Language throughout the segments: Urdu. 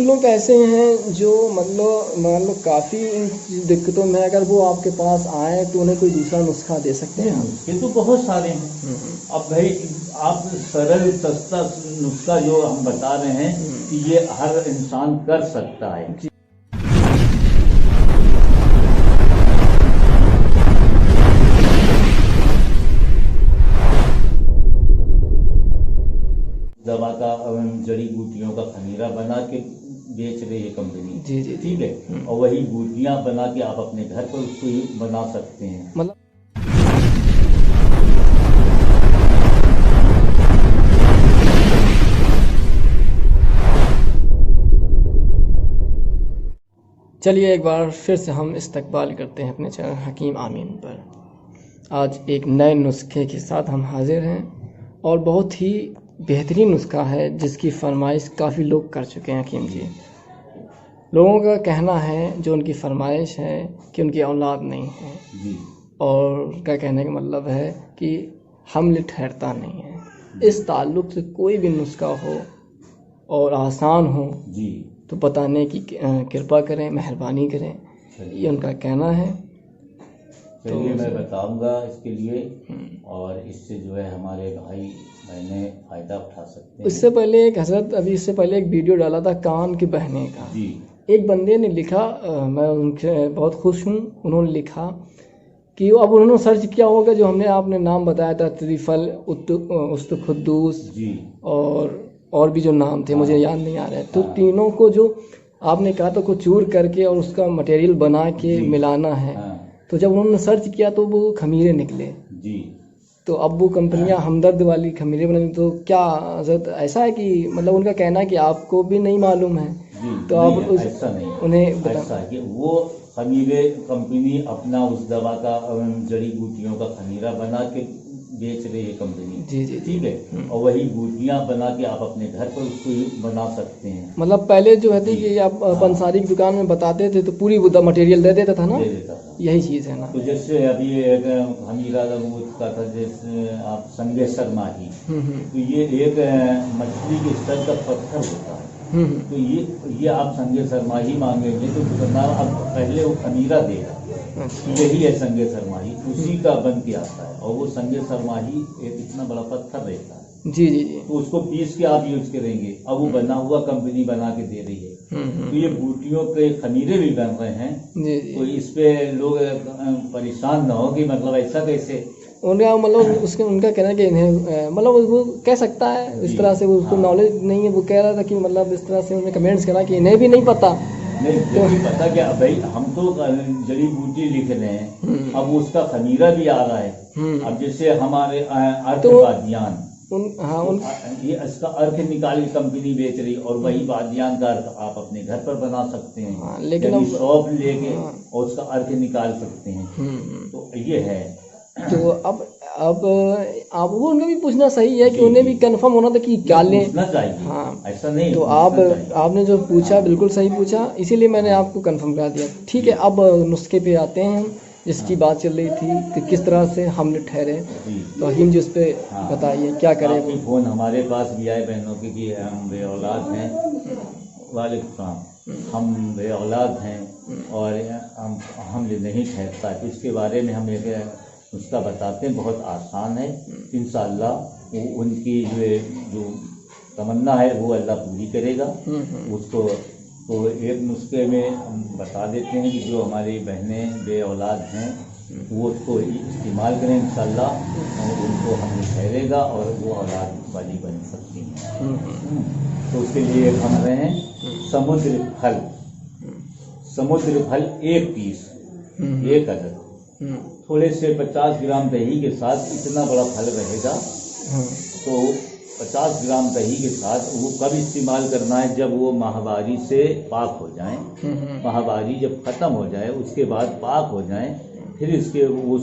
لوگ ایسے ہیں جو مطلب کافی ان دقتوں میں اگر وہ آپ کے پاس آئیں تو انہیں کوئی دوسرا نسخہ دے سکتے ہیں؟ نسخے تو بہت سارے ہیں. اب بھائی آپ سرل سستا نسخہ جو ہم بتا رہے ہیں کہ یہ ہر انسان کر سکتا ہے. دوا کا جڑی بوٹیوں کا خمیرہ بنا کے بیچ رہی ہے کمپنی. جی جی ٹھیک ہے. اور وہی بوٹیاں بنا کے آپ اپنے گھر پر اس کو بنا سکتے ہیں. مطلب چلیے ایک بار پھر سے ہم استقبال کرتے ہیں اپنے چینل حکیم آمین پر. آج ایک نئے نسخے کے ساتھ ہم حاضر ہیں اور بہت ہی بہترین نسخہ ہے جس کی فرمائش کافی لوگ کر چکے ہیں. حکیم جی، لوگوں کا کہنا ہے جو ان کی فرمائش ہے کہ ان کی اولاد نہیں ہے جی. اور ان کا کہنے کا مطلب ہے کہ حمل ٹھہرتا نہیں ہے. اس تعلق سے کوئی بھی نسخہ ہو اور آسان ہو جی تو بتانے کی کرپا کریں، مہربانی کریں. یہ ان کا کہنا ہے. چلیے میں بتاؤں گا اس کے لیے، اور اس سے جو ہے ہمارے بھائی بہنیں فائدہ اٹھا سکتے ہیں. اس سے پہلے ایک حضرت ابھی اس سے پہلے ایک ویڈیو ڈالا تھا کان کی بہنے کا. جی. ایک بندے نے لکھا، میں ان سے بہت خوش ہوں، انہوں نے لکھا کہ اب انہوں نے سرچ کیا ہوگا جو ہم نے آپ نے نام بتایا تھا تریفل، استخدوس جی. اور بھی جو نام تھے مجھے یاد نہیں آ رہے. تو تینوں کو جو آپ نے کہا تھا کو چور کر کے اور اس کا مٹیریل بنا کے ملانا ہے. تو جب انہوں نے سرچ کیا تو وہ خمیرے نکلے. جی. تو اب وہ کمپنیاں ہمدرد والی خمیرے بنائی. تو کیا حضرت ایسا ہے کہ مطلب ان کا کہنا ہے کہ آپ کو بھی نہیں معلوم ہے؟ جی. تو آپ ایسا نہیں، انہیں ایسا کہ وہ خمیرے کمپنی اپنا اس دوا کا جڑی بوٹیوں کا خمیرہ بنا کے بیچ رہی ہے کمپنی. جی جی ٹھیک ہے. اور وہی بوٹیاں بنا کے آپ اپنے گھر پر اس کو بنا سکتے ہیں. مطلب پہلے جو ہے کہ آپ پنساری کی دکان میں بتاتے تھے تو پوری وہ مٹیریل دے دیتا تھا نا؟ دے دیتا تھا. یہی چیز ہے نا. تو جیسے ابھی ایک خمیرہ کا تھا جیسے آپ سنگے سرماہی، تو یہ ایک مچھلی کے سر کا پتھر ہوتا ہے. تو یہ آپ سنگے سرماہی مانگیں گے تو دکاندار اب پہلے وہ خمیرہ دے گا. یہی ہے سنگے سرماہی، اسی کا بن کے آتا ہے. اور وہ سنگے سرماہی ایک اتنا بڑا پتھر رہتا ہے. جی جی جی. تو اس کو پیس کے آپ یوز کریں گے. اب وہ بنا ہوا کمپنی بنا کے دے رہی ہے. تو یہ بوٹیوں کے خمیرے بھی بن رہے ہیں. تو اس پہ لوگ پریشان نہ ہو کہ مطلب ایسا کیسے. ان کا مطلب ان کا کہنا ہے کہ انہیں مطلب وہ کہہ سکتا ہے اس طرح سے، اس کو نالج نہیں ہے. وہ کہہ رہا تھا کہ مطلب اس طرح سے انہوں نے کمنٹس کرا کہ انہیں بھی نہیں پتا. نہیں پتا کیا بھائی، ہم تو جڑی بوٹی لکھ رہے ہیں، اب اس کا خمیرہ بھی آ رہا ہے. اب جیسے ہمارے ارک بادیان، یہ اس کا ارک نکال کے کمپنی بیچ رہی، اور وہی بادیان کا ارک آپ اپنے گھر پر بنا سکتے ہیں. لیکن شاپ لے کے اور اس کا ارک نکال سکتے ہیں. تو یہ ہے. تو اب آپ وہ ان کا بھی پوچھنا صحیح ہے کہ انہیں بھی کنفرم ہونا تھا کہ کیا لیں. ہاں ایسا نہیں. تو آپ نے جو پوچھا بالکل صحیح پوچھا، اسی لیے میں نے آپ کو کنفرم کرا دیا. ٹھیک ہے، اب نسخے پہ آتے ہیں جس کی بات چل رہی تھی کہ کس طرح سے حمل ٹھہرے. تو حکیم جی اس پہ بتائیے کیا کرے. فون ہمارے پاس بھی آئے بہنوں کی کہ ہم بے اولاد ہیں. وعلیکم السلام. ہم بے اولاد ہیں اور ہم حمل نہیں ٹھہرتا. اس کے بارے میں ہم ایک نسخہ بتاتے ہیں، بہت آسان ہے. انشاءاللہ وہ ان کی جو تمنا ہے وہ اللہ پوری کرے گا اس کو. تو ایک نسخے میں ہم بتا دیتے ہیں کہ جو ہماری بہنیں بے اولاد ہیں وہ اس کو استعمال کریں، انشاءاللہ ان کو حمل ٹھہرے گا اور وہ اولاد والی بن سکتی ہیں. تو اس کے لیے ہم رہے ہیں سمندر پھل. سمندر پھل 1 پیس، 1 عدد. تھوڑے سے 50 گرام دہی کے ساتھ اتنا بڑا پھل رہے گا. تو 50 گرام دہی کے ساتھ وہ کب استعمال کرنا ہے؟ جب وہ ماہواری سے پاک ہو جائیں. ماہواری جب ختم ہو جائے اس کے بعد پاک ہو جائیں، پھر اس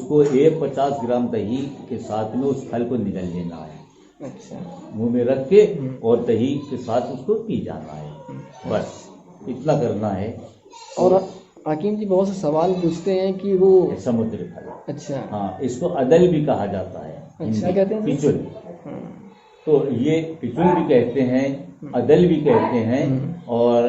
کو 50 گرام دہی کے ساتھ میں اس پھل کو نگل لینا ہے. اچھا. منہ میں رکھ کے اور دہی کے ساتھ اس کو پی جانا ہے. بس اتنا کرنا ہے. اور حکیم جی بہت سے سوال پوچھتے ہیں کہ وہ سمندر پھل. اچھا. ہاں، اس کو عدل بھی کہا جاتا ہے. اچھا کہتے ہیں پچل. تو یہ پچل بھی کہتے ہیں، عدل بھی کہتے ہیں، اور